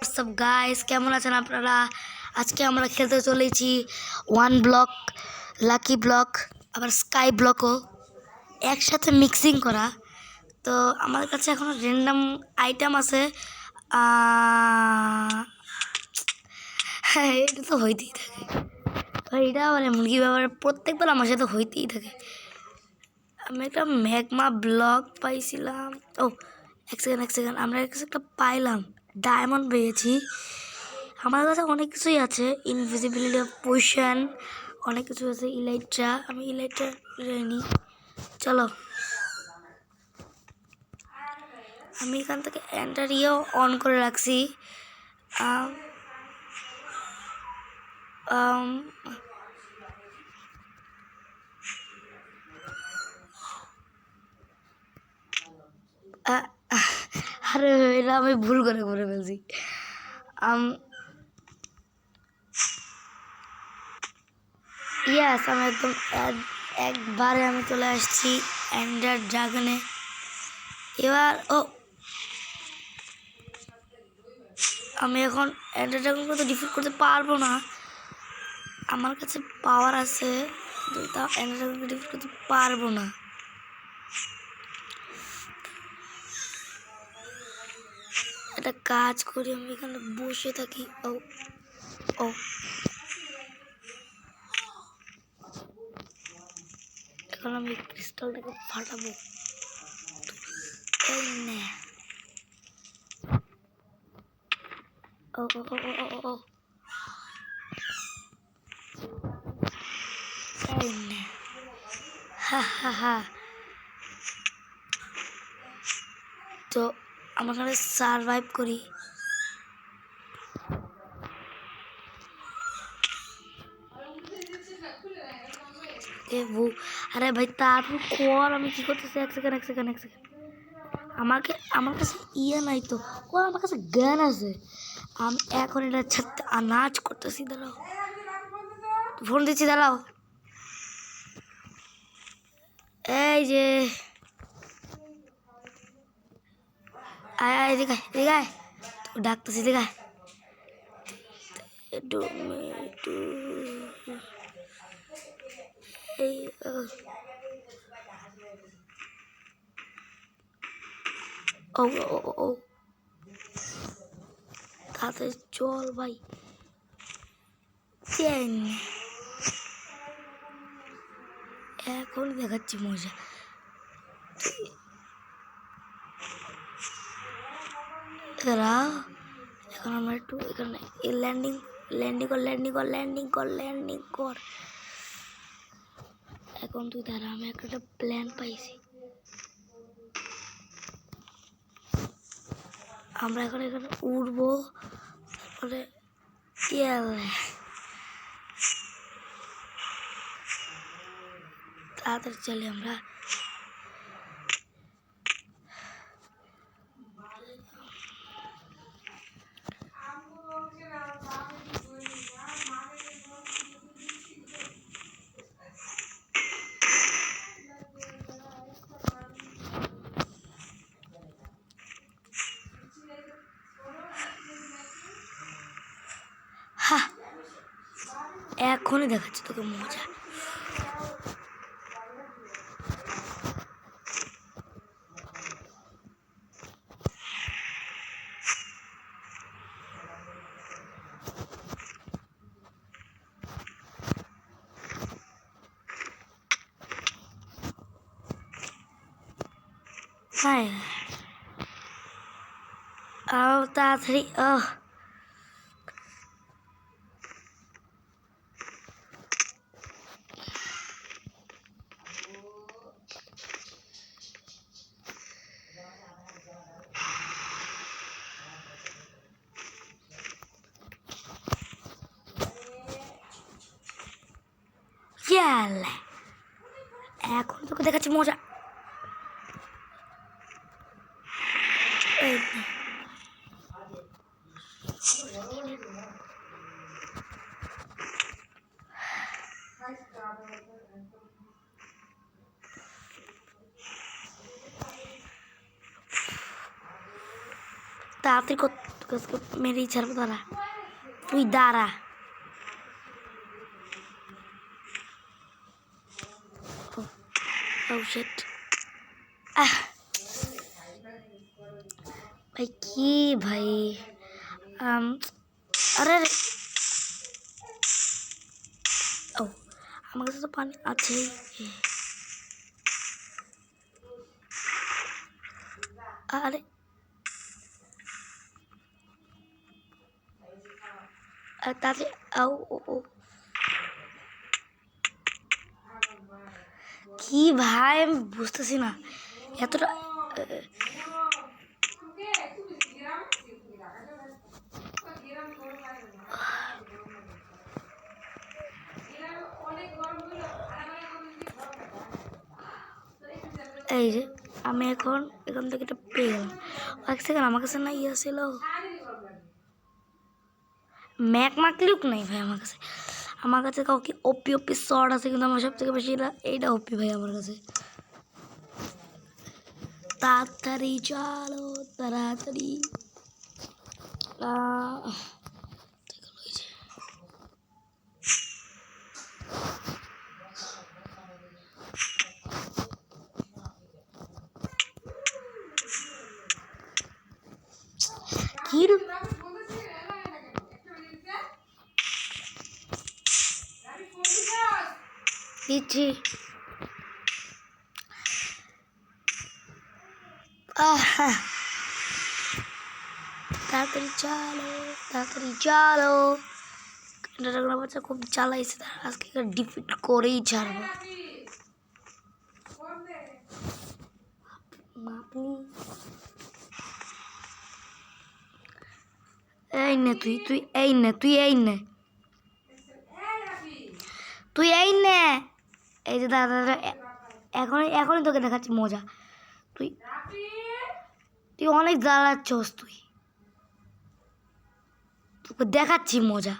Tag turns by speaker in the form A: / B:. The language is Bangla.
A: হোয়াটসঅ্যাপ গাইস, কেমন আছেন আপনারা? আজকে আমরা খেলতে চলেছি ওয়ান ব্লক, লাকি ব্লক, আবার স্কাই ব্লকও একসাথে মিক্সিং করা। তো আমাদের কাছে এখন র্যান্ডম আইটেম আছে। হ্যাঁ, এটা তো হইতেই থাকে। এটা মানে মুরগি ব্যাপারে প্রত্যেকবার আমার সাথে হইতেই থাকে। আমি একটা ম্যাগমা ব্লক পাইছিলাম। এক সেকেন্ড আমরা একটা পাইলাম, ডায়মন্ড পেয়েছি। আমার কাছে অনেক কিছুই আছে, ইনভিজিবিলিটি পোশন, অনেক কিছু আছে। ইলাইট্রা, আমি ইলাইট্রা নিই। চলো, আমি এখান থেকে এন্টারিও অন করে রাখছি। আরে এটা আমি ভুল করে ফেলছি। ইয়াস, আমি একদম একবারে আমি চলে আসছি এন্ডার ড্রাগনে। এবার আমি এখন এন্ডার ড্রাগনকে তো ডিফিট করতে পারবো না, আমার কাছে পাওয়ার আছে, তাও এন্ডার ড্রাগনকে ডিফিট করতে পারবো না। একটা কাজ করি, আমি এখানে বসে থাকি। এখন আমি ক্রিস্টালটাকে ফাটাবো। এই নে, এই নে, হা। তো আমরা এখানে সারভাইভ করি। আরে ভাই তারপর কর, আমি কি করতেছি? এক সেকেন্ড। আমার কাছে ইয়ে নাই তো। আমার কাছে জ্ঞান আছে, আমি এখন এটা ছাড়তে আনাজ করতেছি। দাঁড়াও, ফোন দিচ্ছি, দাঁড়াও। এই যে আয় এদিকে তো ডাকতেছি, এদিকে একটু এই তাড়াতাড়ি চল ভাই। এখন দেখাচ্ছি মজা। এখন আমরা একটু এখানে ল্যান্ডিং কর। এখন তুই দাঁড়া, আমি একটা প্ল্যান পাইছি। আমরা এখন এখানে উড়বো, তারপরে তাড়াতাড়ি চলে আমরা। এখনই দেখাচ্ছি তোকে মজা। তাড়াতাড়ি এখন তোকে দেখাচ্ছি মজা। তাড়াতাড়ি তোকে আজকে মেরেই ছাড়বো, দাঁড়া তুই দাঁড়া। Oh shit. ভাই কি ভাই, আরে ও আমার কাছে তো পানি আছেই। আরে তাহলে ও ও ও কি ভাই, আমি বুঝতেছি না এতটা। এই যে আমি এখন এখান থেকে এটা পেয়ে গেলাম। এক সেকেন্ড, আমার কাছে না ইয়ে ছিল, ম্যাক মাকলুক নেই ভাই আমার কাছে। আমার কাছে কাউকে ওপি ওপি শর্ট আছে, কিন্তু আমার সব থেকে বেশি এইটা ওপি ভাই আমার কাছে। তাড়াতাড়ি চলো তাড়াতাড়ি। কি দিচ্ছি, তাড়াতাড়ি চলো তাড়াতাড়ি চলো। ড্রাগন বাচ্চা খুব জ্বালাইছে, আজকে ডিফিট করেই ছাড়বো। এই নে তুই তুই এই নে তুই এই নে তুই এই নে। এই যে দাদা দাদা, এখনই তোকে দেখাচ্ছি মজা। তুই তুই অনেক জ্বালাচ্ছস, তুই তোকে দেখাচ্ছি মজা।